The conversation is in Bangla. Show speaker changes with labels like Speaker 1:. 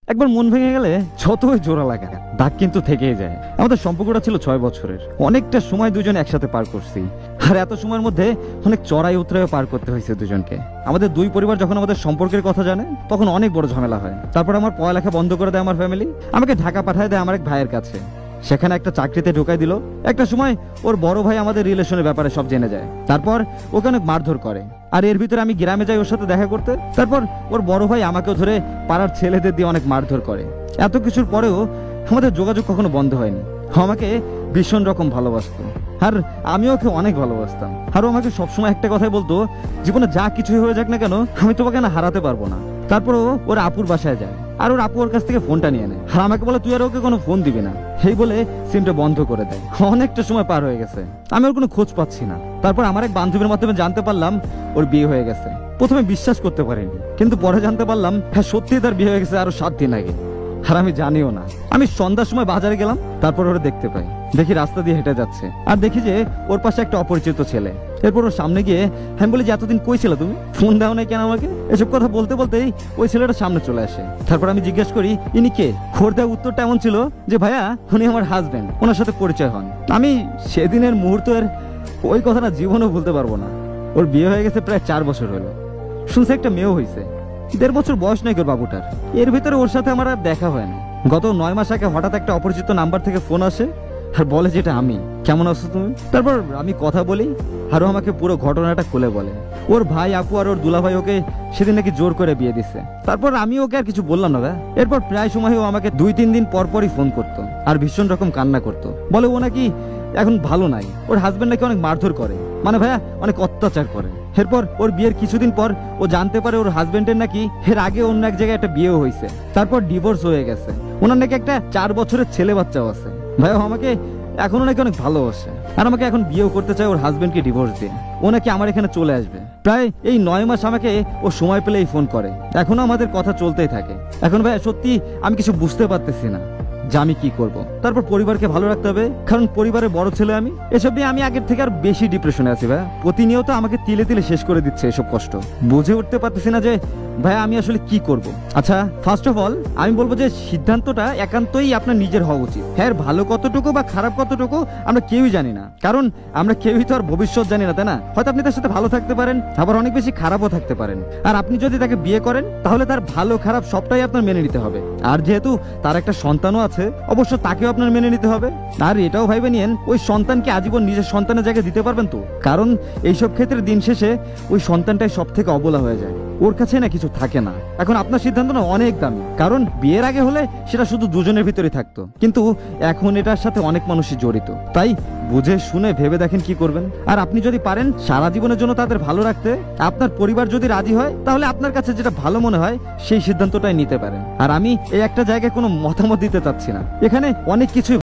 Speaker 1: একবার মন ভেঙে গেলে যতই জোড়া লাগে দাগ কিন্তু থেকেই যায়। আমাদের সম্পর্কটা ছিল 6 বছরের, অনেকটা সময় দুজন একসাথে পার করছি। আর এত সময়ের মধ্যে অনেক চড়াই উতরাইও পার করতে হয়েছে দুজনকে। আমাদের দুই পরিবার যখন আমাদের সম্পর্কের কথা জানে তখন অনেক বড় ঝামেলা হয়। তারপর আমার পড়ালেখা বন্ধ করে দেয় আমার ফ্যামিলি, আমাকে ঢাকা পাঠায় দেয় আমার এক ভাইয়ের কাছে। সেখানে একটা চাকরিতে ঢোকাই দিল। একটা সময় ওর বড় ভাই আমাদের রিলেশনের ব্যাপারে সব জেনে যায়। তারপর ওকে অনেক মারধর করে। আর এর ভিতরে আমি গ্রামে যাই ওর সাথে দেখা করতে। তারপর ওর বড় ভাই আমাকেও ধরে পাড়ার ছেলেদের দিয়ে অনেক মারধর করে। এত কিছুর পরেও আমাদের যোগাযোগ কখনো বন্ধ হয়নি। আমাকে ভীষণ রকম ভালোবাসতো আর আমিও ওকে অনেক ভালোবাসতাম। আর ও আমাকে সবসময় একটা কথাই বলতো, জীবনে যা কিছুই হয়ে যাক না কেন আমি তোমাকে না হারাতে পারবো না। তারপরও ওর আপুর বাসায় যায় আর ওর আপু ওর কাছ থেকে ফোনটা নিয়ে নেয়। আর আমাকে বলে তুই আর ওকে কোনো ফোন দিবি না, এই বলে সিমটা বন্ধ করে দেয়। অনেকটা সময় পার হয়ে গেছে, আমি ওর কোনো খোঁজ পাচ্ছি না। তারপর আমার এক বান্ধবীর মাধ্যমে জানতে পারলাম ওর বিয়ে হয়ে গেছে। প্রথমে বিশ্বাস করতে পারিনি, কিন্তু পরে জানতে পারলাম হ্যাঁ সত্যিই তার বিয়ে হয়ে গেছে আরো 7 দিন আগে। আর আমি জানিও না। আমি সন্ধ্যার সময় বাজারে গেলাম, তারপর ওরা দেখতে পাই, দেখি রাস্তা দিয়ে হেঁটে যাচ্ছে আর দেখি যে ওর পাশে একটা অপরিচিত ছেলে। এরপর ওর সামনে গিয়ে আমি বলি যে এতদিন কই ছিল তুমি, ফোন দাও নাই কেন আমাকে? এসব কথা বলতে বলতেই ওই ছেলেটা সামনে চলে আসে। তারপর আমি জিজ্ঞেস করি ইনি কে? ওর দেওয়া উত্তরটা এমন ছিল যে ভাইয়া উনি আমার হাজবেন্ড, ওনার সাথে পরিচয় হন। আমি সেদিনের মুহূর্তের ওই কথাটা জীবনও ভুলতে পারবো না। ওর বিয়ে হয়ে গেছে প্রায় 4 বছর হলো, শুনছে একটা মেয়েও হয়েছে। 1.5 বছর বয়স নাকি ওর বাবুটার। এর ভিতরে ওর সাথে আমার আর দেখা হয় না। গত 9 মাস আগে হঠাৎ একটা অপরিচিত নাম্বার থেকে ফোন আসে আর বলে যেটা আমি, কেমন আছো তুমি? তারপর আমি কথা বলি আর ও আমাকে পুরো ঘটনাটা খুলে বলে। ওর ভাই আপু আর ওর দুলাভাই ওকে সেদিন নাকি জোর করে বিয়ে দিচ্ছে। তারপর আমি ওকে আর কিছু বললাম না। এরপর প্রায় সময় ও আমাকে 2-3 দিন পর পরই ফোন করতো আর ভীষণ রকম কান্না করতো। বলে ও নাকি এখন ভালো নাই, ওর হাজবেন্ড নাকি অনেক মারধর করে, মানে ভাইয়া অনেক অত্যাচার করে। এরপর ওর বিয়ের কিছুদিন পর ও জানতে পারে ওর হাজবেন্ডের নাকি এর আগে অন্য এক জায়গায় একটা বিয়েও হয়েছে। তারপর ডিভোর্স হয়ে গেছে, ওনার নাকি একটা 4 বছরের ছেলে বাচ্চাও আছে। ভাইয়া আমাকে এখনো নাকি অনেক ভালোবাসে আর আমাকে এখন বিয়েও করতে চায় ওর হাজবেন্ডকে ডিভোর্স দিয়ে। ও নাকি আমার এখানে চলে আসবে। প্রায় এই 9 মাস আমাকে ও সময় পেলেই ফোন করে, এখনো আমাদের কথা চলতেই থাকে। এখন ভাইয়া সত্যি আমি কিছু বুঝতে পারতেছি না যে আমি কি করব। তারপর পরিবারকে ভালো রাখতে হবে, কারণ পরিবারের বড় ছেলে আমি। এসব নিয়ে আমি আগের থেকে আর বেশি ডিপ্রেশনে আছি ভাই। প্রতিনিয়ত আমাকে তিলে তিলে শেষ করে দিচ্ছে এসব কষ্ট। বুঝে উঠতে পারতেছি না যে ভাই আমি আসলে কি করব। আচ্ছা, ফার্স্ট অফ অল আমি বলবো যে সিদ্ধান্তটা একান্তই আপনার নিজের হওয়া উচিত। হ্যাঁ, ভালো কতটুকু বা খারাপ কতটুকু আমরা কেউই জানি না, কারণ আমরা কেউই তো আর ভবিষ্যৎ জানি না, তাই না? হয়তো আপনি তার সাথে ভালো থাকতে পারেন, আবার অনেক বেশি খারাপও থাকতে পারেন। আর আপনি যদি তাকে বিয়ে করেন তাহলে তার ভালো খারাপ সবটাই আপনার মেনে নিতে হবে। আর যেহেতু তার একটা সন্তানও আছে, অবশ্য তাকেও আপনার মেনে নিতে হবে। আর এটাও ভাইবে নিয়েন ওই সন্তানকে আজীবন নিজের সন্তানের জায়গায় দিতে পারবেন তো, কারণ এইসব ক্ষেত্রে দিন শেষে ওই সন্তানটাই সব থেকে অবলা হয়ে যায়, ওর কাছে না কিছু থাকে না। এখন আপনার সিদ্ধান্ত না অনেক দামি, কারণ বিয়ের আগে হলে সেটা শুধু দুজনের ভিতরে থাকতো, কিন্তু এখন এটার সাথে অনেক মানুষই জড়িত। তাই বুঝে শুনে ভেবে দেখেন কি করবেন। আর আপনি যদি পারেন সারা জীবনের জন্য তাদের ভালো রাখতে, আপনার পরিবার যদি রাজি হয়, তাহলে আপনার কাছে যেটা ভালো মনে হয় সেই সিদ্ধান্তটাই নিতে পারেন। আর আমি এই একটা জায়গায় কোনো মতামত দিতে চাচ্ছি না, এখানে অনেক কিছু